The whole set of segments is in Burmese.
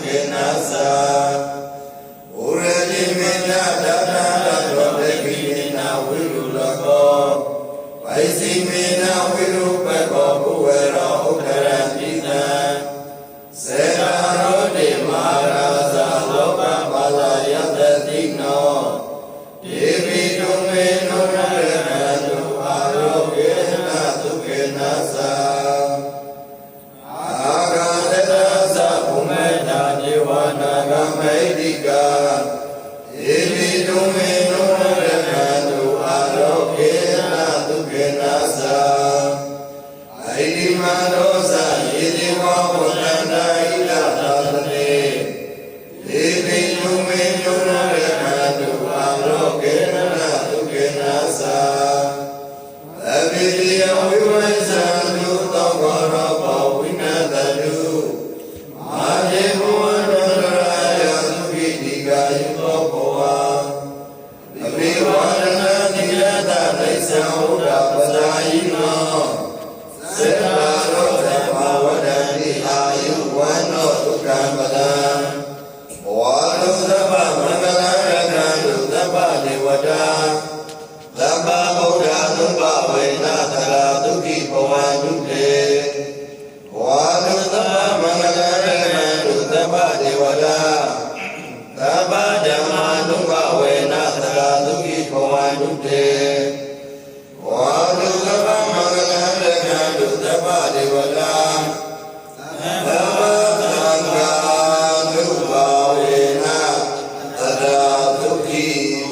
ကေနာသာဝရတိမေနာဒါနာရောတေကိနာဝိရုလကောဝိစီမေနာဝိရုပကောဘုဝရောဥဒ္ဒရတိနံစေရာရောတိမာရာဇာလောကပါဠာယတတိနောဒေဝီတုမေနောရရတုအာရောကေနာသုကေနာသာအာဂန္တသသဘုမေတာဒေဝနာဂမိတိကာဒေဝီတုမေနောရရတုအာရောကေနာသုကေနာသာအိဒီမနောဇာယေဒီဝဝန္တန္တာဣဒသာသနေဒေဝီတုမေနောရရတုအာရောကေနာသုကေနာသာအဘိဓိယဝိဝိဇံတုသောဘောရောဘောဝိနတတုမာယေဘဝန္တရာယသုခိတိကာယသောဘောဝအဘိဝန္တနာတိယတသိသံဥဒ္ဒပဇာယိနောစေတရောဓမ္မဝဒန္တိအာယုဝန္နောဒုက္ခံပဒံဘဝလုသဗ္ဗမင်္ဂလရတံဒုသဗ္ဗဒေဝတာသမ္မာဗုဒ္ဓသုဘဝေနသရာဒုက္ခိဘဝန္တုတေဘဝလုသဗ္ဗမင်္ဂလရတံဒုသဗ္ဗဒေဝတာသမ္မာဓမ္မာသုဘဝေနသရာဒုက္ခိဘဝန္တုတေဝါဒုသဗ္ဗမင်္ဂလရတံဒုသဗ္ဗဒေဝတာသမ္မာသံဃာသုဘဝေနသရာဒုက္ခိ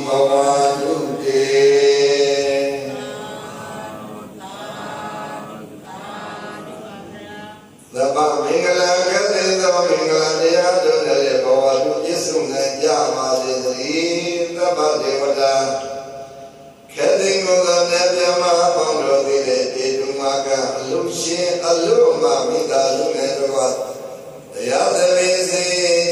ဘဝန္တုတေသမ္မာမင်္ဂလံကတိသောမင်္ဂလတရားတို့လည်းဘဝတုပြည့်စုံနိုင်ကြပါစေသတည်းသမ္မာဒေဝတာခေတိငုံသောမြတ်မြတ်မပေါင်းတော်သည်လည်းဒီလူမာကအလုံးရှင်အလုံးမမိသားစုနဲ့တော့တရားသမီးစီ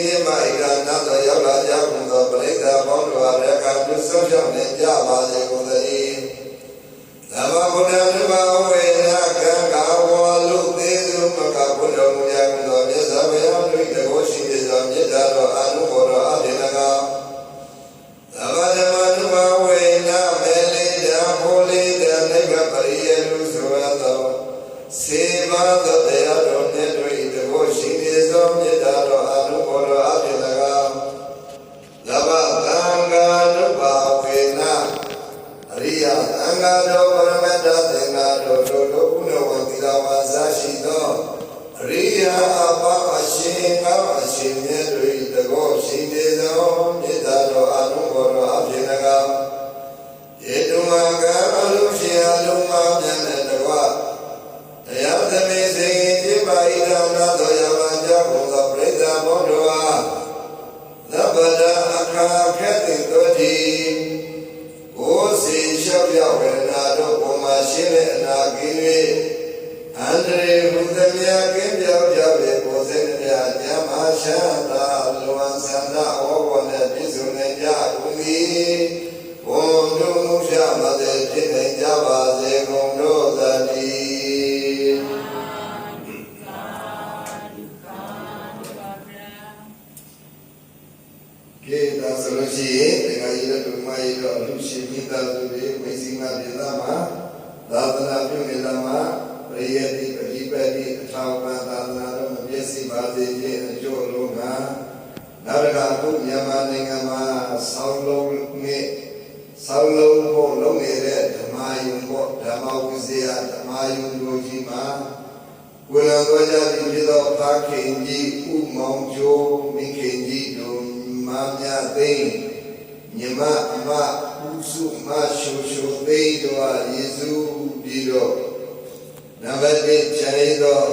ဒီမိုက်ကာနာတော်ရောက်လာကြကုန်သောပရိသတ်ပေါင်းတော်ရကပြုဆုံးဖြတ်နေကြပါစေကုန်သတည်းသမ္မာဗုဒ္ဓဓမ္မဝေနကံကာဝလုသေးစုမကဘုဒ္ဓမူရကုန်သောမြတ်စွာဘုရားတို့တကောရှိနေသောမြတ်တော်အနုဘောတော်အဘိနကသမ္မာဓမ္မဓမ္မဝေနမေလိတံဟောလိတံနိဗ္ဗာန်ပရိယေလူဆိုရသောစေဘာသောတရားတော်နှင့်တို့တကောရှိနေသောမြတ်တော်အနုဘောတော်အဘိနကသဗ္ဗသံဃာနုဘာဝေနအရိယသံဃာတော်ပရမတ္တသင်္ဃာတော်တို့ဘုနဝံသီလဝါစာရှိသောအရိယအဘအရှင်ကအရှင်မြတ်တို့တကောရှိနေသောမြတ်တော်အနုဘောတော်အဖြစ်၎င်းယေတုမကအလုံးရှင်အလုံးမမြတ်နဲ့တကွတရားသမီးစိန်ပြပါဣဒနာတော်ရမကြောင့်ဘုရားပြိဿဘောတော်အားသဗ္ဗဒအခါခက်တဲ့တော်ဒီကိုယ်စီလျှောက်ရောက်ဝေဒနာတို့ဘုံမှာရှင်းတဲ့အနာကင်း၍အန္တရာယ်ဘုဒ္ဓမြတ်ကင်းပြောက်ရောက်ရဲ့ကိုယ်စိတ်တရားဉာဏ်မှာရှမ်းသာလွန်ဆန္ဒဩဝါဒနဲ့ပြည့်စုံနေကြကုန်၏ဘုံတို့မူရှမတဲ့ဖြစ်နေကြပါစေကုန်တို့သတည်းကေသာစလို့ရှိရင်တရားရည်တို့မရည်တော့လူရှိမိသားစုတွေဝိစီမဒေသမှာသာသနာပြုနေတာမှာပရိယတိပฏิပတ်တိအထောက်ပံ့သာသနာတော်မပြည့်စုံပါစေခြင်းအကျိုးအလုံးကနောက်တစ်ခါအခုမြန်မာနိုင်ငံမှာဆောင်းလုံးဖို့လုပ်နေတဲ့ဓမ္မယုံပေါ့ဓမ္မဝိဇ္ဇာဓမ္မယုံတို့ကြီးမှာကိုယ်တော်ကြပြီးဖြစ်သောဖခင်ကြီးဥမောင်ကျိုးမိခင်ကြီးတို့မမြသိမ့်ညီမအမဥစုမရှုရှုသိတော်ယေရှုပြီးတော့နံပါတ်1ခြေသော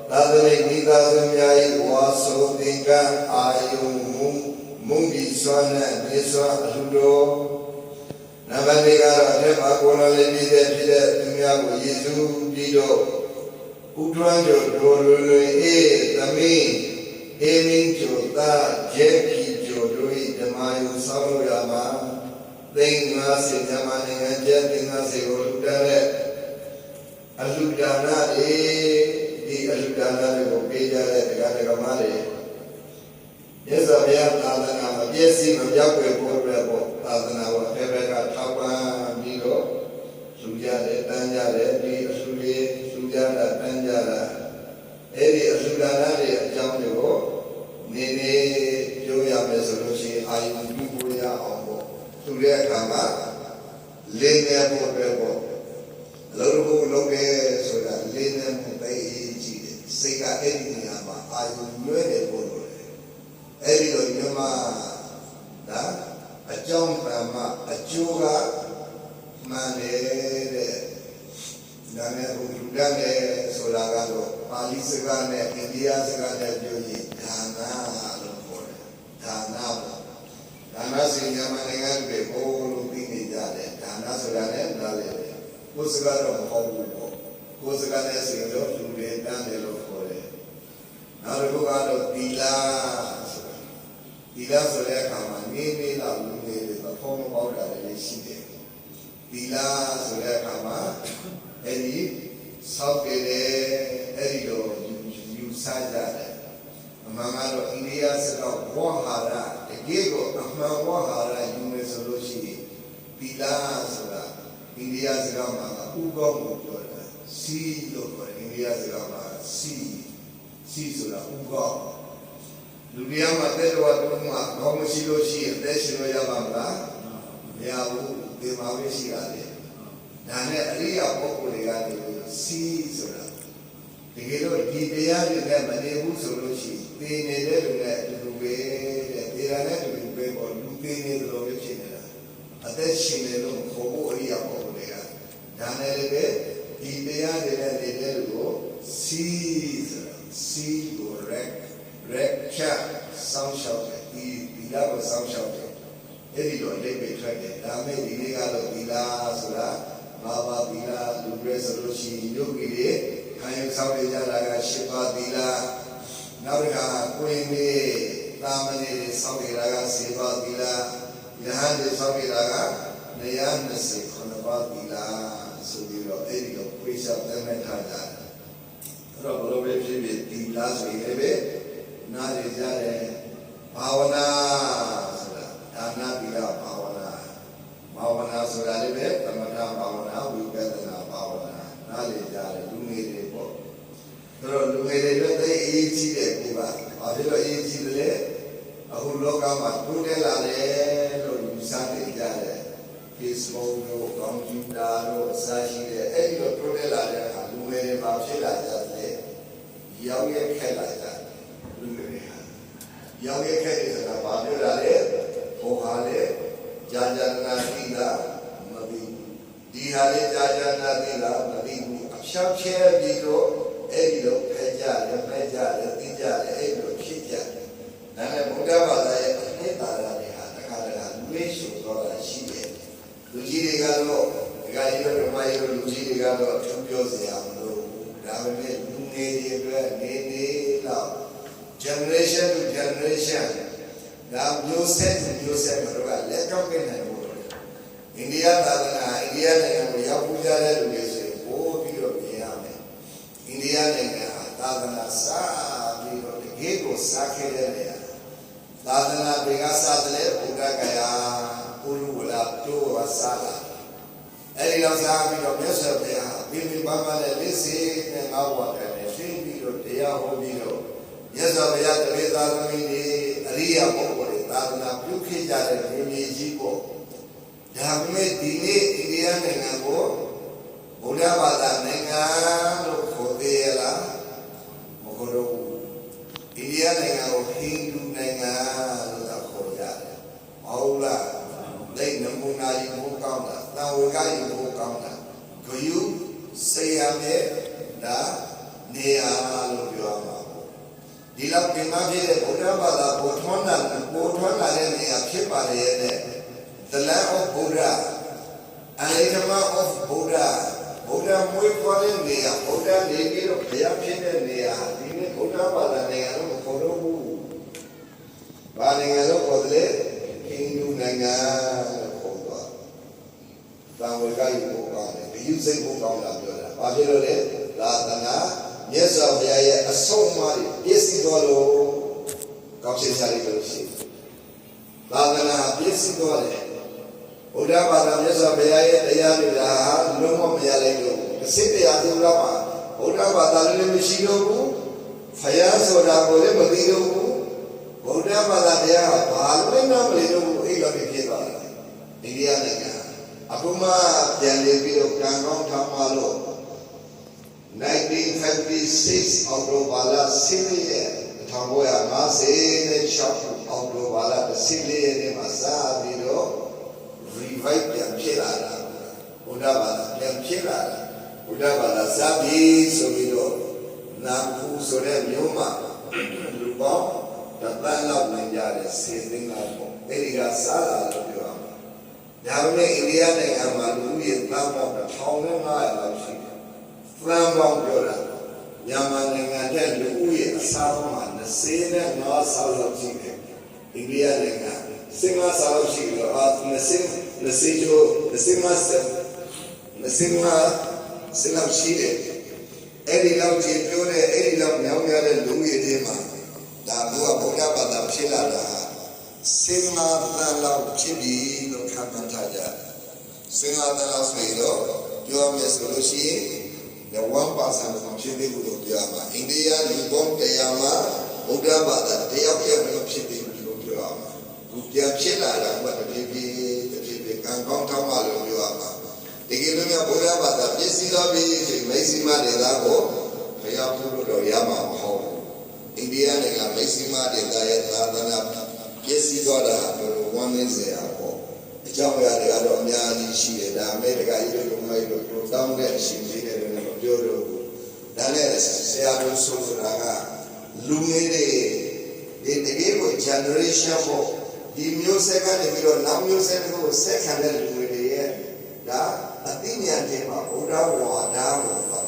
သာသနိမိသားစုများ၏ဝါဆိုသင်္ကန်းအာယုံမုန်ဒီစွမ်းနဲ့မြေစွမ်းအလှတော်နံပါတ်2ကတော့အထက်မှာကိုယ်တော်လေးပြည့်တဲ့ဖြစ်တဲ့သူများကိုယေရှုပြီးတော့ဥထွန်းတို့တို့လွင်အေးသမီးအေမင်းကျိုသာဂျေကီကျိုတို့၏ဓမ္မယုံဆောင်းလို့ရမှာသိန်း50မြန်မာနိုင်ငံကျပ်သိန်း50ကိုလူတန်းတဲ့အလှဒါနတွေဒီအလှဒါနတွေကိုပေးကြတဲ့ဒကာဒကာမတွေ ဘုရားသာသနာမပြည့်စုံမပြောက်ွယ်ဖို့အတွက်ပေါ့သာသနာကိုအဖေဘက်ကထောက်ပံ့ပြီးတော့လူကြတယ်တန်းကြတယ်ဒီအလှလေးလူကြတာတန်းကြတာအဲ့ဒီအလှဒါနတွေအကြောင်းတွေကိုနေနေပြောရမယ်ဆိုလို့ရှိရင်အာယုပြုဖို့ရအောင်ပေါ့သူတဲ့အခါမှာလင်းနေဖို့အတွက်ပေါ့လုံးဖို့လုံးရဲဆိုတာလင်းနေမှုပဲကြည့်တယ်စိတ်ကအဲ့ဒီနေရာမှာအာယုလွဲတယ်ပေါ့လို့အဲ့ဒီလိုညမဒါအကြောင်းပရမအကျိုးကမှန်တယ်တဲ့ဒါနဲ့ဘုရားနဲ့ဆိုတာကတော့ပါဠိစကားနဲ့အိန္ဒိယစကားနဲ့ပြောရင်ဒါနာလို့ခေါ်တယ်ဒါနာပေါ့ဒါနာစင်မြန်မာနိုင်ငံတွေဘိုးလို့ပြီးနေကြတယ်ဒါနာဆိုတာလည်းနားလေတယ်ကိုယ်စကားတော့မဟုတ်ဘူးပေါ့ကိုယ်စကားနဲ့ဆိုတော့လူတွေတန်းတယ်လို့ခေါ်တယ်နောက်တစ်ခုကတော့သီလဒီလားဆိုတဲ့အခါမှာနေနေလောက်လူတွေသဘောမပေါက်တာလည်းရှိတယ်ဒီလားဆိုတဲ့အခါမှာအဲ့ဒီဆောက်ကြတယ်အဲ့ဒီလိုယူဆကြတယ်အမှန်ကတော့အိန္ဒိယစကားဝါဟာရတကယ်ကိုအမှန်ဝါဟာရယူမယ်ဆိုလို့ရှိရင်ဒီလားဆိုတာအိန္ဒိယစကားမှာဥကောင်းကိုပြောတာစီလို့ခေါ်တယ်အိန္ဒိယစကားမှာစီဆိုတာဥကောင်းလူများမှာတဲ့တော်တုံးမှာဘောင်းမရှိလို့ရှိရင်အသက်ရှင်လို့ရပါမလားမရဘူးဒီမှာပဲရှိရတယ်ဒါနဲ့အရိယာပုဂ္ဂိုလ်တွေကနေစီဆိုတာတကယ်လို့ဒီတရားတွေနဲ့မနေဘူးဆိုလို့ရှိရင်သိနေတဲ့လူနဲ့အတူတူပဲတဲ့ဒီရနဲ့အတူတူပဲပေါ့လူသိနေတယ်လို့ဖြစ်နေတာအသက်ရှင်တယ်လို့ခေါ်ဖို့အရိယာပုဂ္ဂိုလ်တွေကဒါနဲ့လည်းပဲဒီတရားတွေနဲ့နေတဲ့လူကိုစီဆိုတာစီကို check ဆောင်းလျှောက်တယ်ဒီလားကိုဆောင်းလျှောက်တယ်အဲ့ဒီတော့အိဗေထွက်တယ်ဒါမဲ့ဒီနေ့ကတော့ဒီလားဆိုတာဘာပါဒီလားလူတွေဆိုလို့ရှိရင်ယုတ်ကြီးတွေခံယူဆောင်နေကြတာက10ပါးဒီလားနောက်တစ်ခါကိုရင်တွေတာမဏေတွေဆောင်နေတာက10ပါးဒီလားယဟန်တွေဆောင်နေတာက129ပါးဒီလားဆိုပြီးတော့အဲ့ဒီတော့ပြေချသတ်မှတ်ထားကြတယ်အဲ့တော့ဘလို့ပဲဖြစ်ဖြစ်ဒီလားဆိုရင်လည်းနားရကြတယ်ဘာဝနာဆိုတာဒါနသီလဘာဝနာဆိုတာလည်းပဲသမထဘာဝနာဝိပဿနာဘာဝနာနားရကြတယ်လူငယ်တွေပေါ့ဒါတော့လူငယ်တွေလည်းသိအေးကြီးတယ်ဒီပါဘာဖြစ်လို့အေးကြီးတယ်အခုလောကမှာတိုးတက်လာတယ်လို့ယူဆနေကြတယ် Facebook တို့ computer တို့အစရှိတဲ့အဲ့ဒီလိုတိုးတက်လာတဲ့အခါလူငယ်တွေမှာဖြစ်လာကြတယ်ရောက်ရခက်လာကြတယ်လူငယ်တွေဟာရောက်ရခက်တယ်ဆိုတာဘာပြောတာလဲဟောဟာလေကြာကြာနာတိတာမသိဘူးဒီဟာလေကြာကြာနာတိတာမသိဘူးအဖြောက်ချဲပြီးတော့အဲ့ဒီလိုဖက်ကြတယ်ဖက်ကြတယ်သိကြတယ်အဲ့ဒီလိုဖြစ်ကြတယ်ဒါနဲ့ဘုရားဘာသာရဲ့အနှစ်သာရတွေဟာတစ်ခါတည်းလူလေးရှုသွားတာရှိတယ်လူကြီးတွေကတော့ဒီကကြီးတို့ဓမ္မကြီးတို့လူကြီးတွေကတော့အထူးပြောစရာမလိုဘူးဒါပေမဲ့လူငယ်တွေအတွက်နေတော့ generation to generation ဒါမျိုးဆက်ကတော့လက်တော့ပြနေလို့အိန္ဒိယသာသနာအိန္ဒိယနိုင်ငံကိုရောက်ပူကြတဲ့လူတွေဆိုရင်ပို့ပြီးတော့ပြင်ရမယ်အိန္ဒိယနိုင်ငံဟာသာသနာစားပြီးတော့တကယ်ကိုစားခဲ့တဲ့နေရာသာသနာတွေကစားတယ်ဘုရားကယာပုရုဝလာတိုးဝစားလာအဲ့ဒီလောက်စားပြီးတော့မြတ်စွာဘုရားပြင်းပြပါပါနဲ့လက်စေနဲ့ငါ့ဘဝကလည်းရှင်းပြီးတော့တရားဟောပြီးတော့မြတ်စွာဘုရားတပည့်သားသမီးတွေအရိယာပုဂ္ဂိုလ်တွေသာသနာပြုခဲ့ကြတဲ့လူကြီးကြီးပေါ့ဒါပေမဲ့ဒီနေ့အိန္ဒိယနိုင်ငံကိုဘုရားဘာသာနိုင်ငံလို့ခေါ်သေးရလားမခေါ်တော့ဘူးအိန္ဒိယနိုင်ငံကိုဟိန္ဒူနိုင်ငံလို့သာခေါ်ကြတယ်ဟုတ်လားလက်နမူနာကြီးဘုကောင်းတာတာဝေကကြီးဘုကောင်းတာဂယုစေရမယ်ဒါနေရာလို့ပြောမှာဒီလောက်ဒီမှာဖြစ်တဲ့ဘုရားဘာသာဘုထွန်းလာတဲ့နေရာဖြစ်ပါလေတဲ့ The land of Buddha Alekama of Buddha Buddha မွေးဖွားတဲ့နေရာဘုရားနေပြီးတော့ဘုရားဖြစ်တဲ့နေရာဒီနေ့ဘုရားဘာသာနိုင်ငံလို့ခေါ်လို့ဘူးဘာနိုင်ငံလို့ခေါ်တယ်ဟိန္ဒူနိုင်ငံလို့ခေါ်တော့တာဝေကကြီးဘုကောင်းတယ်ဘုယူစိတ်ဘုကောင်းတာပြောတာဘာဖြစ်လို့လဲသာသနာမြတ်စွာဘုရားရဲ့အဆုံးအမတွေပြည့်စည်တော်လို့က ကောင်းချင်ကြလိမ့်လို့ရှိသာသနာပြည့်စုံသွားတယ်ဘုရားဘာသာမြတ်စွာဘုရားရဲ့တရားတွေဟာလုံးဝမရလိုက်လို့တစ်စိတ်တရားသူတော်မှာဘုရားဘာသာလည်းမရှိတော့ဘူးဖယားဆိုတာကိုလည်းမသိတော့ဘူးဘုရားဘာသာတရားဟာဘာလို့လဲမလို့ဘူးအဲ့လိုဖြစ်သွားတယ်အိန္ဒိယနိုင်ငံအခုမှပြန်လည်ပြီးတော့ကံကောင်းထောင်းပါလို့1956အောက်တိုဘာလ10ရက်1956အောက်တိုဘာလ10ရက်နေ့မှာစပြီးတော့ revive ပြန်ဖြစ်လာတာဘုရားဘာသာပြန်ဖြစ်လာတာဘုရားဘာသာစပြီးဆိုပြီးတော့နာကူဆိုတဲ့မျိုးမှာလူပေါင်းတန်းလောက်နိုင်ကြတဲ့စေသိန်းလောက်ပေါ့အဲ့ဒီကစားလာလို့ပြောရမှာဒါပေမဲ့အိန္ဒိယနိုင်ငံမှာလူဦးရေသန်းပေါင်း1500လောက်ရှိတယ်သန်းပေါင်းပြောတာမြန်မာနိုင်ငံတဲ့လူဦးရေအစားမှာ25ဆလောက်ရှိတယ်အိန္ဒိယနိုင်ငံ15ဆလောက်ရှိလို့20ကျော်25လောက်ရှိတယ်အဲ့ဒီလောက်ကြီးပြောတဲ့အဲ့ဒီလောက်မြောင်းရတဲ့လူကြီးတွေမှာဒါကဘုရားဘာသာဖြစ်လာတာ15တန်းလောက်ဖြစ်ပြီလို့ခံမှန်းထားကြတယ်15တန်းလောက်ဆိုရင်တော့ပြောမယ်ဆိုလို့ရှိရင်1% မဖြစ်သေးဘူးလို့ပြောမှာအိန္ဒိယလူပေါင်း100မှာဘုရားဘာသာတယောက်ရဲ့မဖြစ်သေးဘူးလို့ပြောမှာဘူးပြန်ဖြစ်လာတာကတဖြည်းဖြည်းကံကောင်းထောင်းမှလို့ပြောမှာဒီကိလို့များဘုရားဘာသာပြည့်စည်တော်ပြီဆိုမိတ်ဆွေမတွေသားကိုဘုရားပြုလို့တော့ရမှာမဟုတ်ဘူးအိန္ဒိယနိုင်ငံမိတ်ဆွေမတွေသားရဲ့သာသနာပြည့်စည်တော်တာလို့ဝမ်းနည်းစရာပေါ့အကြောင်းအရာတွေကတော့အများကြီးရှိတယ်ဒါမဲ့တကကြီးတို့မိုက်တို့တောင်းတဲ့အရှင်ကြီးတွေလည်းမပြောတော့ဘူးဒါနဲ့ဆရာတို့ဆိုတာကလူငယ်တွေဒီတကယ်ကို generation ပေါ့ဒီမျိုးဆက်ကနေပြီးတော့နောက်မျိုးဆက်တွေကိုဆက်ခံတဲ့လူတွေရဲ့ဒါအသိဉာဏ်တွေမှာဘုရားဝါဒ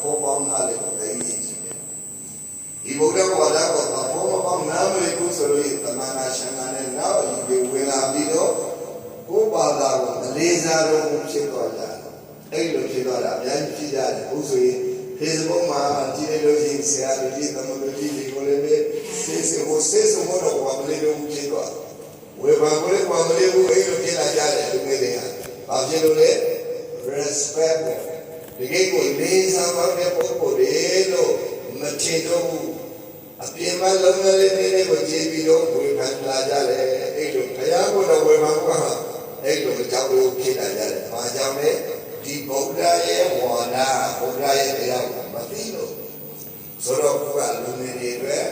ကိုပေါ်ပေါင်းထားတယ်ကိုသိနေကြတယ်ဒီဘုရားဝါဒကိုပေါ်ပေါင်းနားမလည်ဘူးဆိုလို့တမန်တော်ရှင်ကနေနောက်ဒီဝင်လာပြီးတော့ကိုယ်ဘာသာကိုမလေးစားတော့ဘူးဖြစ်သွားကြတယ်အဲ့လိုဖြစ်သွားတာအများကြီးဖြစ်ကြတယ်ဘုဆိုရင် Facebook မှာကြည့်လို့ရှိရင်ဆရာတို့ဒီသမလို့ဒီကိုလည်းပဲစေစမို့တော့ဘာမလေးလို့ဖြစ်သွားဝေဘာကိုလည်းဘာမလေးဘူးအဲ့လိုဖြစ်လာကြတယ်လူငယ်တွေကဘာဖြစ်လို့လဲ respect ဒီကိကိုလေးစားပါတဲ့ပုဂ္ဂိုလ်တွေလို့မထင်တော့ဘူးအပြင်မှာလုံးဝလေးကိုကြည့်ပြီးတော့ဝေဖန်လာကြတယ်အဲ့လိုဘုရားကိုတော့ဝေဖန်ကွာအဲ့လိုကြောက်လို့ဖြစ်လာကြတယ်ဘာကြောင့်လဲဒီဗုဒ္ဓရဲ့ဝါဒဗုဒ္ဓရဲ့တရားကိုမသိလို့ဆိုတော့ဘုရားလူငယ်တွေအတွက်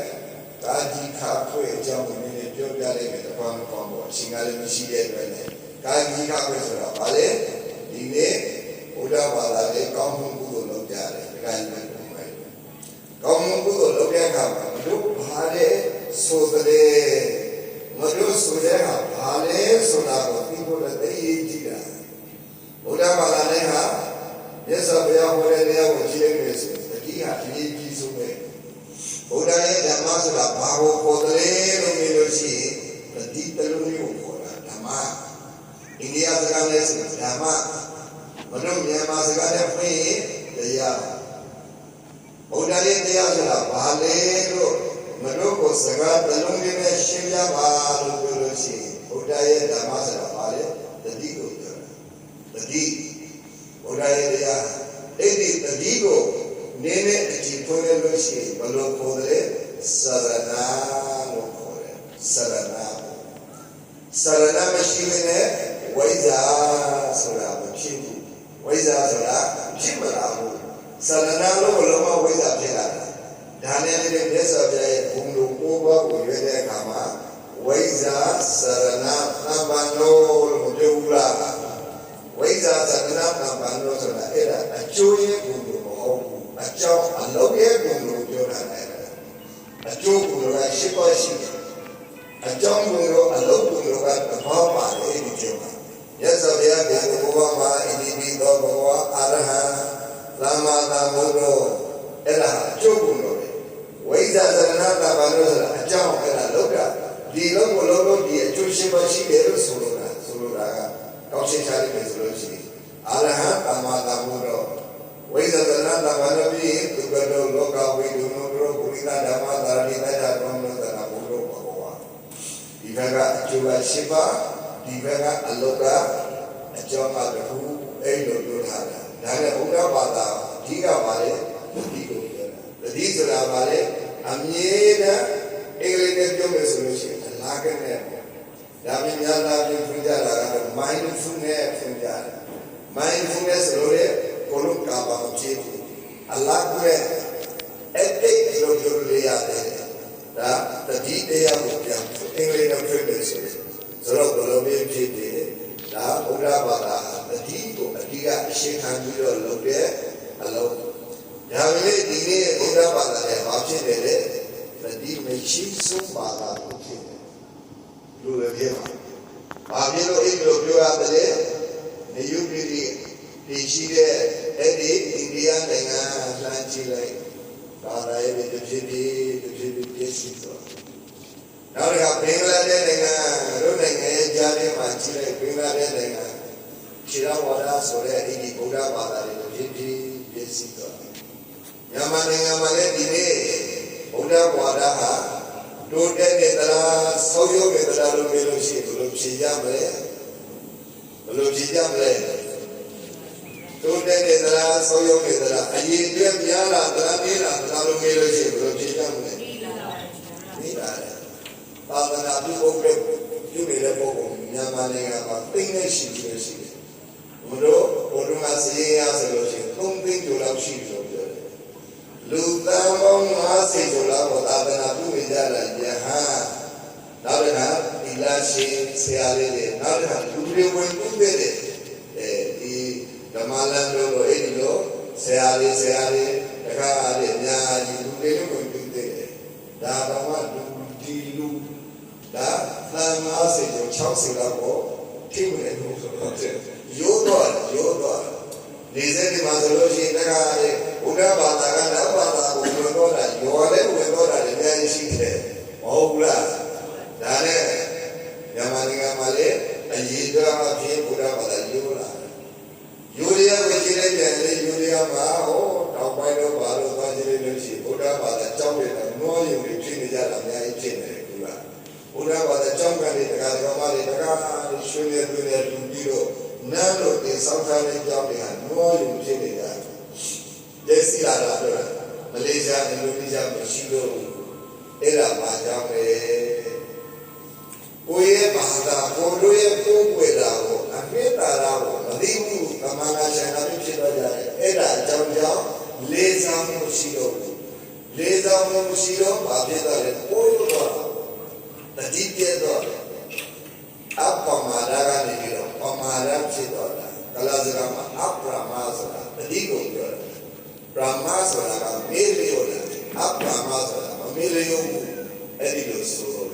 ကာကြီးခါဖွေအကြောင်းကိုနည်းနည်းပြောပြလိုက်မယ်တကွာမကွာပေါ့အရှင်ကလည်းမရှိတဲ့အတွက်လည်းကာကြီးခါဖွေဆိုတာဗာလေဒီနေ့ဘုရားဘာသာလေးကောင်းမှုကုသိုလ်လုပ်ကြတယ်ဒီကနေ့ပဲကောင်းမှုကုသိုလ်လုပ်တဲ့အခါမှာတို့ဘာလဲဆိုတဲ့မတို့ဆိုတဲ့အခါဘာလဲဆိုတာကိုသိဖို့လည်းသိရကြည့်တာဘုရားဘာသာနဲ့ဟာမြတ်စွာဘုရားဟောတဲ့တရားကိုကြည့်နေဆိုအကြီးဟာအရေးကြီးဆုံးပဲဘုရားရဲ့ဓမ္မဆိုတာဘာကိုခေါ်တယ်လို့ပြောလို့ရှိရင်ပฏิတလုံးမျိုးကိုခေါ်တာဓမ္မအိန္ဒိယစကားနဲ့ဆိုဓမ္မမတို့မြန်မာစကားနဲ့ဖွင့်ရင်တရားဘုရားရဲ့တရားဆိုတာဘာလဲလို့မတို့ကိုစကားတလုံးမျိုးနဲ့ရှင်းပြပါလို့ပြောလို့ရှိရင်ဘုရားရဲ့ဓမ္မဆိုတာဘာလဲတတိကိုပြောတာတတိဘုရားရဲ့တရားအဲ့ဒီတတိကိုနည်းနည်းအကြည့်ဖွင့်လို့ရှိရင်ဘယ်လိုခေါ်တယ်စရဏလို့ခေါ်တယ်စရဏမရှိနဲ့ဝိဇ္ဇာဆိုတာမဖြစ်ဘူးဝိဇ္ဇာဆိုတာဖြစ်မလာဘူးစရဏလို့လုံးဝဝိဇ္ဇာဖြစ်လာတာဒါနဲ့လည်းမြတ်စွာဘုရားရဲ့ဘုံတော်ကိုးပါးကိုရွေးတဲ့အခါမှာဝိဇ္ဇာစရဏသဗ္ဗံလို့ပြောဘူးလားဝိဇ္ဇာစရဏသဗ္ဗံလို့ဆိုတာအဲ့ဒါအကျိုးရဲ့ဘုံတော်မဟုတ်ဘူးအကြောင်းအလုပ်ရဲ့ဘုံတော်ပြောတာလေအကျိုးဘုံတော်ကရှိပါရှိအကြောင်းဘုံတော်အလုပ်ဘုံတော်ကသဘောပါတယ်ဒီကျုံမှာမြတ်စွာဘုရားပြန်ဘုရားမှာဣတိပိသောဘဂဝါအာရဟံသမ္မာသမ္ဗုဒ္ဓောအဲ့ဒါအကျိုးဘုံတော်ပဲဝိဇ္ဇာစရဏသဗ္ဗံလို့ဆိုတာအကြောင်းအဲ့ဒါလုပ်တာဒီလုံးကိုလုံးလို့ဒီအကျိုးရှိပါရှိတယ်လို့ဆိုလိုတာကကောင်းရှင်းချလိုက်ပြီဆိုလို့ရှိရင်အာရဟံသမ္မာသမ္ဗုဒ္ဓောဝိဇ္ဇာစရဏသဗ္ဗံလို့ပြီးသူကတော်လောကဝိဒုနောတို့ပုရိသဓမ္မသာရိတ္တတော်လို့ဆိုတာဘုရားဘဂဝါ Divaga Juba Shiva, Divaga Aloka, Ajama Dahu, Elo Durhana, Nana Uga Bada, Diga Vale, Digo, the Diesel Vale, Amiena, England Resolution, and Lagan. Yamiyana Funjara, mindfulness Funjara, mindfulness Lore, Kolukaba Chifu, Alakwe, Epic Loduria. The detail of the English of privileges, so the Lobian da Ugabada, the Tico, a Diga, Shekhan, look there, alone. Yamile, Dine, Ugabada, the option, the deep machine so bad, do the game. Abilo, you are the day, the UPD, the Chile, Eddie, India, and Atlantic. Now they have Bangladesh, running Jari, Manchile, Bangladesh, Chirawada, Sore, Iguda, Bada, Giti, Jessica. Yamaning Amale, Oda Wadaha, do Denetara, Soyo, Vedara, Meloshi, Luchijamle. Don't let it last so young as that. I eat them Yara, Dramina, Dramina, Rotiam. Father, you made a book, Yamania, English. Mudo, Oduma say as a lotion, don't think you love sheep of the Look down on Masi to love Adana Dumidala, Yaha. Now they have Ilashi, Seale, now they have to be when you did it. The Malando, Edilo, Seale, the Kari, Yaji, Duke, Dama, Dilu, that Lamasi, or Chelsea, Tim, your daughter. They said the Mazology, the Kari, Ugaba, Ugaba, you are there with daughter, the very sheet. Oh, Dane, Yamaninga Male, and Yidra, Ugaba, Yula. Yulia, Yulia, Mao, Taubaino, Baro, Vajiri, Udaba, the chocolate, and no, you between the Yala, Udaba, the chocolate, the Gagamari, the Gama, Shulia, Dunia, none of the Southern Jamaica, no, you between the Yala. Yes, Yala, Malaysia, Indonesia, Machilo, Era, Majame. Oye, Bada, Kodoye, Kukwela, Ameta, Limu, Amana, China, Era, Jamja, Leza Mushiro, Babeta, Oyo, the detail, Apamada, Pamada, Kalazama, Apramazara, the Digo, Ramazara, Melio, Apramazara, Melio, Edido Solo.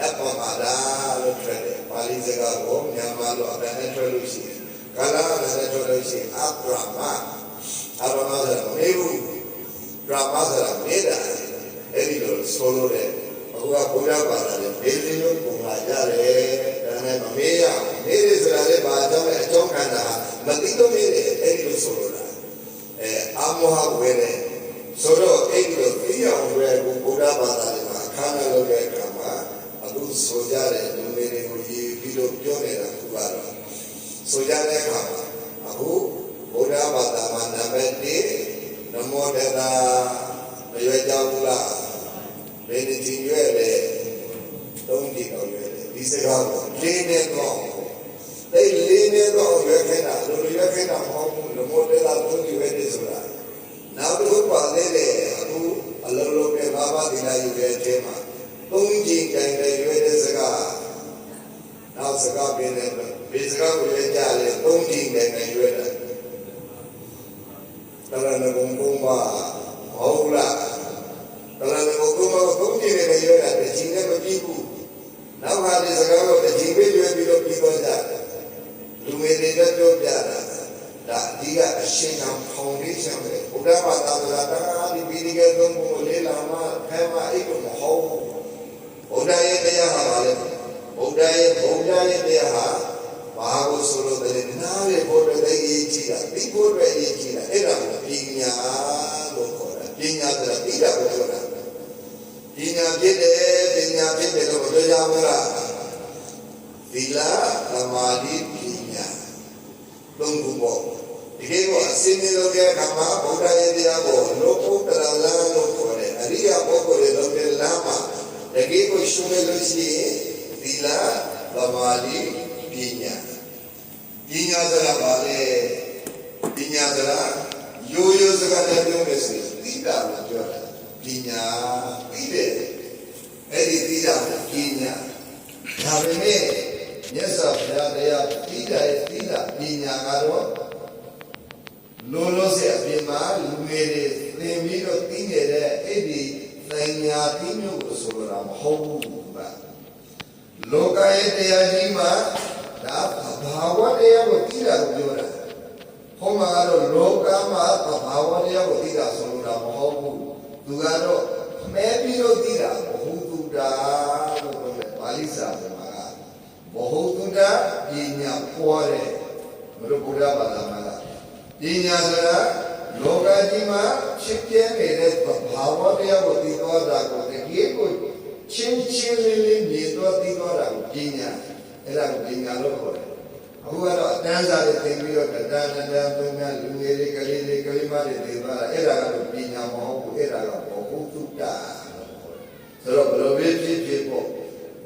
Apamada, Palizaga, Yamalo, Naturality, Kala, Naturality, Abrama, Abramazara, Meru, Ramazara, Meda, Editor, Solo, Buddha, Elio, Pumajare, and Mamea, Medis, Bada, Tokana, Matito Mede, Editor Solo, Amoha Wene, Solo, Editor, Fia, where Buddha Bada, Kana Loga. Sojare, Lumere, Pido, Pione, Kubara. Sojare Kama, Abu, Oda Bata, Namete, Namo Deda, Yajabula, Benedict, don't think of it. This is how lean it long. They lean it long, you can home, the more Deda, don't you get this right. Now the good one, Abu, a little bit, Baba, Dina, you get Tema. Tunji can the Saga. Now Saga being a Bisaga with a Jali, Tunji can the Talana Gumba, Ola, Talana Gumba, Tunji and the Yoda, the China people. Now how is a girl of the Jingle below people that you made it up that Diga a shake and foundation. Udaba, the Bidiga, Lama, Pema, Eco, Home. Odaya Deha, Odaya Deha, Mahago Solo, the Nare Border, the Ichia, Big Border, Ichia, Era, Pina, Locola, Pina, the Pina, Pina, Pina, Pina, Pina, သီလသမာဓိပညာသုံးခုပေါ့ဒီကိကိုအစင်းနေလို့တဲ့အခါမှာဗုဒ္ဓရဲ့တရားကိုလောကုတ္တရာလမ်းလို့ခေါ်တယ်အရိယာပုဂ္ဂိုလ်တွေလုပ်တဲ့လမ်းမှာတကယ်ကိုရှုမဲ့လို့ရှိရင်သီလသမာဓိပညာဆိုတာဘာလဲပညာဆိုတာရိုးရိုးစကားနဲ့ပြောမယ်ဆိုရင်သိတာလို့ပြောတာပညာသိတယ်အဲ့ဒီသိတာကိုပညာဒါပေမဲ့မြတ်စွာဘုရားတရားသိတာပညာကတော့လုံးလုံးစေအပြင်မှာလူငယ်တွေသင်ပြီးတော့သိနေတဲ့အဲ့ဒီသင်ညာသိမျိုးကိုဆိုတာမဟုတ်ဘူးဗျလောကရဲ့တရားကြီးမှာဒါဘာဝတရားကိုသိတာကိုပြောတာဟောမှာကတော့လောကမှာဘာဝတရားကိုသိတာဆိုတာမဟုတ်ဘူးသူကတော့မဲပြီးတော့သိတာဘဟုတုတ္တလို့ပြောတယ်ပါဠိစာမှာကဘဟုတုတ္တပညာပွားတယ်ဘုရားဗုဒ္ဓဘာသာမှာပညာဆိုတာလောကကြီးမှာဖြစ်ပြနေတဲ့ဘာဝတရားကိုသိသွားတာကိုတကယ်ကိုချင်းလေးမြင်သွားသိသွားတာကိုပညာအဲ့ဒါကိုပညာလို့ခေါ်တယ်အခုကတော့အတန်းစားတွေသိပြီးတော့တန်းသုံးများလူငယ်တွေကလေးမတွေသိသွားတာအဲ့ဒါကတော့ပညာမဟုတ်ဘူးအဲ့ဒါကဘဟုတုတ္တဆိုတော့ဘယ်လိုဖြစ်ပေါ့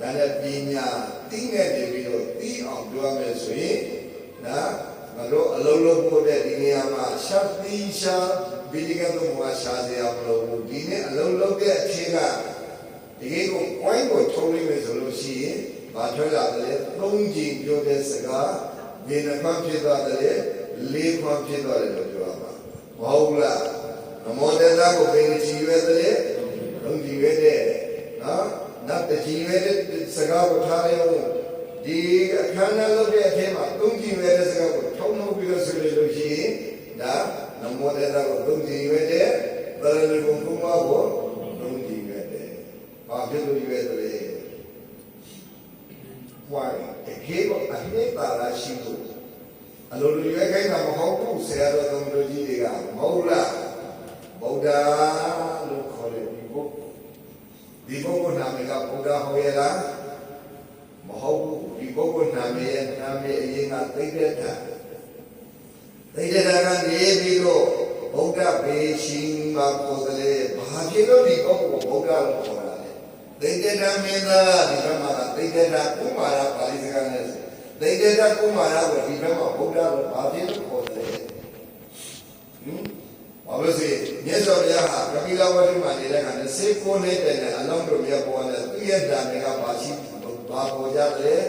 ဒါနဲ့ပညာသိနေတယ်ပြီးတော့သိအောင်ပြောမယ်ဆိုရင်ဒါငါတို့အလုံးလုံးပို့တဲ့ဒီနေရာမှာရှာဘီဒီကတော့မှာရှာစရာမလိုဘူးဒီနေ့အလုံးလုံးတဲ့အချိန်ကဒီကိကိုဝိုင်းကိုထုံးလိုက်မယ်ဆိုလို့ရှိရင်ဘာပြောရလဲသုံးကြိမ်ပြောတဲ့စကားဒီနှခွဖြစ်သွားတယ်လေးခွဖြစ်သွားတယ်လို့ပြောရမှာမဟုတ်လားနမောတသကိုဘယ်ကြည့်ရွယ်တယ်သုံးကြည့်ရွယ်တဲ့နော်နောက်တကြည့်ရွယ်တဲ့စကားကိုထားရအောင်ဒီအခမ်းအနားလုပ်တဲ့အချိန်မှာသုံးကြည့်ရွယ်တဲ့စကားကိုထုံးပြီးတော့ဆိုလို့ရှိရင်ဒါနမောတသကိုသုံးကြည့်ရွယ်တဲ့ဘယ်လိုကိုကိုသုံးကြည့်ရွယ်တဲ့ဘာဖြစ်လို့ရွယ်တယ်ဝိုင်းတကယ်ကိုအနှစ်သာရရှိဖို့အလိုလိုရွေးခိုင်းတာမဟုတ်ဘူးဆရာတော်သမတို့ကြီးတွေကမဟုတ်လားဗုဒ္ဓလို့ခေါ်တယ်ဒီပုဂ္ဂိုလ်နာမည်ကဗုဒ္ဓဟောရလားမဟုတ်ဘူးဒီပုဂ္ဂိုလ်နာမည်ရဲ့နာမည်အရင်ကသိတဲ့ကနေပြီးတော့ဗုဒ္ဓဘေရှိမှာကိုယ်လေဘာဖြစ်လို့ဒီပုဂ္ဂိုလ်ကိုဗုဒ္ဓလို့ခေါ်တာလဲသိတဲ့မင်းသားဒီဘက်မှာသိတဲ့ကုမာရပါဠိစကားနဲ့သိတဲ့ကုမာရကိုဒီဘက်မှာဗုဒ္ဓလို့ဘာဖြစ်လို့ခေါ်တယ်ဘာလို့ဆိုမြတ်စွာဘုရားဟာကပိလဝတ္ထုမှာနေတဲ့က29နှစ်တည်းနဲ့အလောင်းတော်မြတ်ပေါ်တဲ့သူရဲ့ဓာတ်ကဘာရှိဘာပေါ်ကြတယ်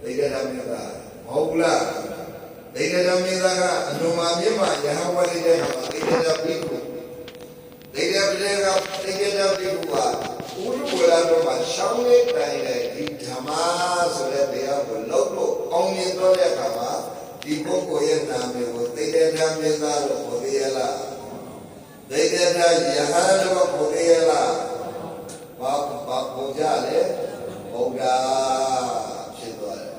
သိတဲ့မင်းသားမဟုတ်လားသိတဲ့မင်းသားကအလုံးမမြင့်မှာယဟဝါဒီတဲ့ဟာသိတဲ့ပိကုသိတဲ့ပိကုကဥရုဝရတော်မှာရှောင်းနေတိုင်တဲ့ဒီဓမ္မဆိုတဲ့တရားကိုလောက်လို့အောင်မြင်တော့တဲ့အခါမှာဒီပုဂ္ဂိုလ်ရဲ့နာမည်ကိုသိတဲ့ဓမ္မင်းသားလို့ခေါ်ရလားသိတဲ့ဓမ္မယဟန်လို့ခေါ်ရလားဘာပေါ်ကြလဲဘုရားဖြစ်သွားတယ်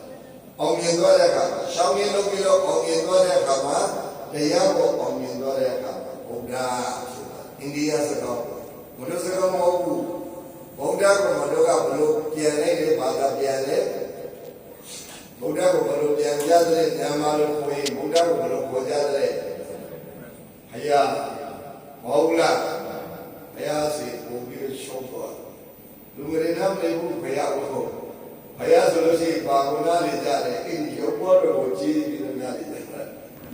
အောင်မြင်သွားတဲ့အခါမှာရှောင်းရင်းလုပ်ပြီးတော့အောင်မြင်သွားတဲ့အခါမှာတရားကိုအောင်မြင်သွားတဲ့အခါမှာဘုရားဖြစ်သွားအိန္ဒိယစကားမလို့စကားမဟုတ်ဘူးဗုဒ္ဓကိုမတို့ကဘလို့ပြန်လိုက်လေဘာသာပြန်လဲဗုဒ္ဓကိုဘလို့ပြန်ကြတဲ့ဉာဏ်မှာလို့ကိုယ်ဗုဒ္ဓကိုဘလို့ပေါ်ကြတဲ့ဘုရားမဟုတ်လားဘုရားစီပုံပြီးရှုံးသွားလူငယ်နာမလေးဘူးဘုရားဟုတ်ဘုရားဆိုလို့ရှိရင်ဘာကုနာလေးကြတယ်အဲ့ဒီရုပ်ပေါ်တော်ကိုကြည်ပြီးတော့များလေးတယ်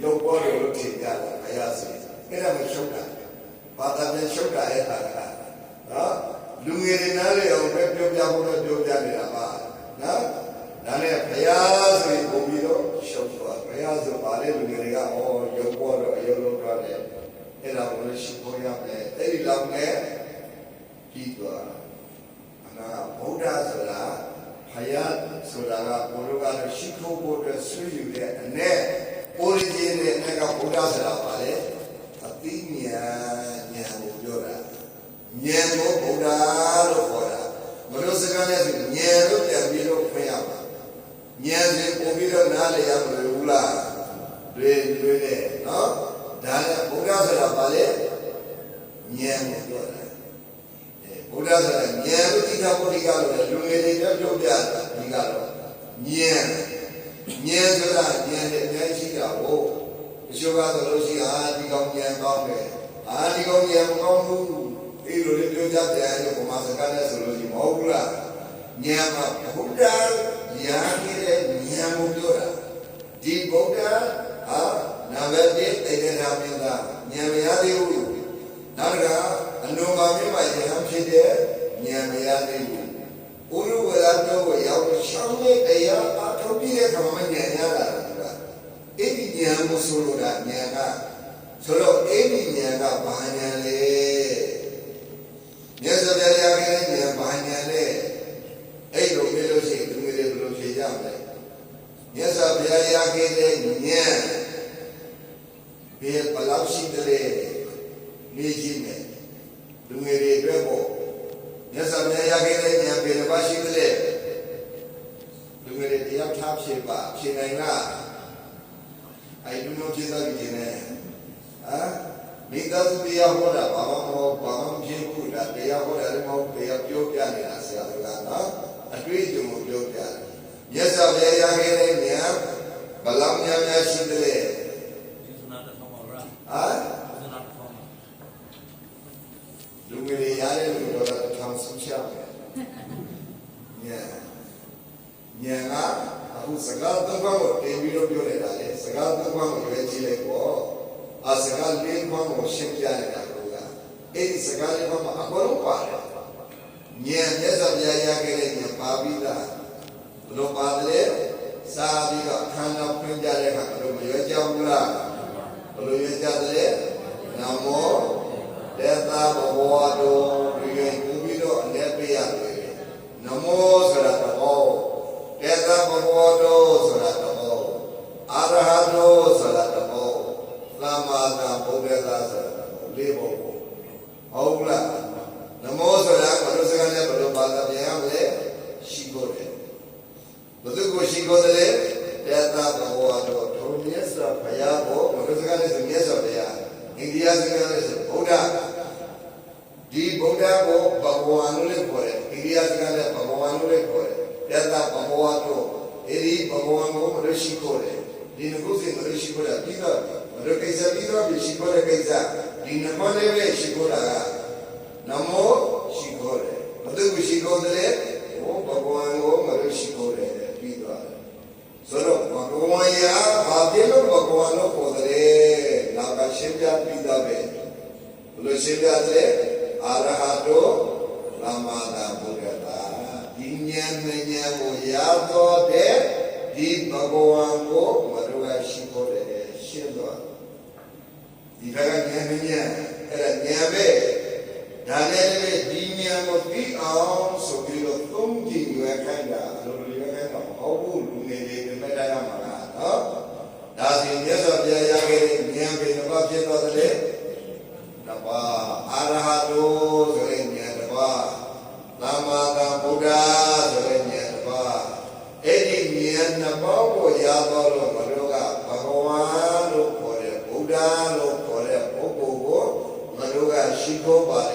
ရုပ်ပေါ်တော်ကိုထင်ကြတယ်ဘုရားစီအဲ့ဒါမရှုံးတာဘာသာပြန်ရှုံးတာရဲ့တာကနော်လူငယ်တွေနားလေအောင်ပဲပြောပြဖို့တော့ပြောပြနေတာပါနော်ဒါနဲ့ဘုရားဆိုရင်ပုံပြီးတော့ရှုပ်သွားဘုရားဆိုပါလေလူငယ်တွေကရုပ်ပေါ်တော့အယုံလုံးသွားတယ်အဲ့ဒါကိုလည်းရှိဖို့ရမယ်အဲ့ဒီလောက်နဲ့ပြီးသွားအနာဗုဒ္ဓဆိုတာဘုရားဆိုတာကဘုရားကတော့ရှိဖို့ဖို့အတွက်ဆွေးယူတဲ့အ내 origin နဲ့အ내ကဗုဒ္ဓဆိုတာပါလေအသိဉာဏ်ကိုပြောတာဉာဏ်ကိုဗုဒ္ဓလို့ခေါ်တာမလို့စကားနဲ့ဆိုဉာဏ်လို့ပြန်ပြီးတော့ဖွင့်ရမှာဉာဏ်နဲ့ပုံပြီးတော့နားလည်ရမလို့ဘူးလားတွေ့တယ်နော်ဒါနဲ့ဗုဒ္ဓဆိုတာဘာလဲဉာဏ်ကိုပြောတာဗုဒ္ဓဆိုတာဉာဏ်လို့တိခါပုရိကလို့လူငယ်တွေပြောပြတာဒီကတော့ ဉာဏ်ဆိုတာဉာဏ်နဲ့အများကြီးရှိတာကိုအချို့ကတော့လို့ရှိဒီကောင်ဉာဏ်ကောင်းတယ်ဒီကောင်ဉာဏ်မကောင်းဘူးဒီလိုလေးပြောကြတယ်လို့ဘုမာစကားနဲ့ဆိုလို့ရှိမဟုတ်ဘူးလားဉာဏ်မှာဘုရားဉာဏ်ကြီးတဲ့ဉာဏ်ကိုပြောတာဒီဘုရားနာမည်တေတေနာမင်းသားဉာဏ်မရသေးဘူးနောက်ကအနုမာမြတ်မှာဉာဏ်ဖြစ်တဲ့ဉာဏ်မရသေးဘူးဥရဝရတော့ရောက်ရှောင်းတဲ့တရားအထောက်ပြတဲ့ခါမှဉာဏ်ရတာကအဲ့ဒီဉာဏ်ကိုဆိုလိုတာဉာဏ်ကဆိုတော့အဲ့ဒီဉာဏ်ကဘာဉာဏ်လဲမြတ်စွာဘုရားရဲ့ဉာဏ်ဘာဉာဏ်လဲအဲ့လိုပြောလို့ရှိရင်သူတွေဘယ်လိုဖြေကြမလဲမြတ်စွာဘုရားရခဲ့တဲ့ဉာဏ်ဘယ်ဘလောက်ရှိတယ်နေကြည့်မယ်လူငယ်တွေအတွက်ပေါ့မြတ်စွာဘုရားရခဲ့တဲ့ဉာဏ်ဘယ်လောက်ရှိတယ်လူငယ်တွေတရားထားဖြစ်ပါဖြစ်နိုင်လားအဲ့လူမျိုးဖြစ်သွားပြီနဲ့မိသားစုတရားဟောတာဘာမှမဟုတ်ဘာမှမဖြစ်ဘူးဒါတရားဟောတာလည်းမဟုတ်တရားပြောပြနေတာဆရာတော်ကနော်အတွေ့အကြုံကိုပြောပြတယ်မြတ်စွာဘုရားရခဲ့တဲ့ဉာဏ်ဘလောက်များများရှိတယ်လူငယ်တွေရတယ်လို့ပြောတာထောင်ဆုံးချမယ်ဉာဏ်ကအခုစကားသုံးပါးကိုတင်ပြီးတော့ပြောနေတာလေစကားသုံးပါးကိုရွေးကြည့်လိုက်ပေါ့စကားလေးပါးကိုရှင်းပြနေတာကအဲ့ဒီစကားလေးပါးမှာအကုန်လုံးပါတယ်ဉာဏ်မျက်စိပြရခဲ့တဲ့ဉာဏ်ပါပြီးသားဘလို့ပါတယ်စာပြီးတော့ခန္ဓာဖွင့်ကြတဲ့အခါဘလို့မရွေးကြဘူးလားဘလို့ရွေးကြတယ်နမောတေသာဘဝတော်ဒီရင်ပြီးတော့အနေပေးရတယ်နမောဆိုတာတော့တေသာဘဝတော်ဆိုတာတော့အရဟတောဆိုတာတော့သမ္မာသမ္ဗုဒ္ဓသာဆိုတာလေးဘုံဟုတ်လားနမောဆိုတာဘယ်လိုစကားနဲ့ဘယ်လိုဘာသာပြန်ရမလဲရှိခိုးတယ်ဘယ်သူကိုရှိခိုးတယ်တေသာဘဝတော်ထုံးမြတ်စွာဘုရားကိုဘယ်လိုစကားနဲ့ဆိုမြတ်စွာဘုရားအိန္ဒိယစကားနဲ့ဆိုဘုရားဒီဗုဒ္ဓကိုဘဂဝါလို့လည်းခေါ်တယ်အိန္ဒိယစကားနဲ့ဘဂဝါလို့လည်းခေါ်တယ်တေသာဘဝတော်အဲဒီဘဂဝါကိုမလို့ရှိခိုးတယ်ဒီငုစိမလို့ရှိခိုးတာပြီးတော့မလို့ကိစ္စပြီးတော့ရှိခိုးတဲ့ကိစ္စဒီနမောလေးပဲရှိခိုးတာကနမောရှိခိုးတယ်ဘယ်သူရှိခိုးတယ်ဟောဘဂဝါကိုမလို့ရှိခိုးတယ်ပြီးတော့ဆိုတော့ဘဂဝါရာဘာဖြစ်လို့ဘဂဝါလို့ခေါ်တယ်နောက်ကရှင်းပြပြီးသားပဲဘယ်လိုရှင်းပြတယ်အရဟတောသမ္မာသမ္ဗုဒ္ဓတာဒီဉာဏ်နဲ့ဉာဏ်ကိုရတော့တဲ့ဒီဘဂဝါကိုမတို့ကရှိခိုးတယ်ရှင်းတော့ဒီဘက်ကဉာဏ်နဲ့ဉာဏ်အဲ့ဒါဉာဏ်ပဲဒါနဲ့လည်းဒီဉာဏ်ကိုပြီးအောင်ဆိုပြီးတော့သုံးကြည့်ရွယ်ခိုင်းတာလိုလိုရွယ်ခိုင်းတာမဟုတ်ဘူးလူငယ်တွေပြမတရားမှာလားနော်ဒါစီမြတ်စွာဘုရားရခဲ့တဲ့ဉာဏ်ပဲဘာဖြစ်သွားသလဲတပါအရဟတောဆိုတဲ့ဉာဏ်တပါသမ္မာသမ္ဗုဒ္ဓဆိုတဲ့ဉာဏ်တပါအဲ့ဒီဉာဏ်နှစ်ပါးကိုရတော့လို့ဘုရားကဘဂဝါလို့ခေါ်တဲ့ဗုဒ္ဓလို့ခေါ်တဲ့ပုဂ္ဂိုလ်ကိုဘုရားကရှိခိုးပါလေ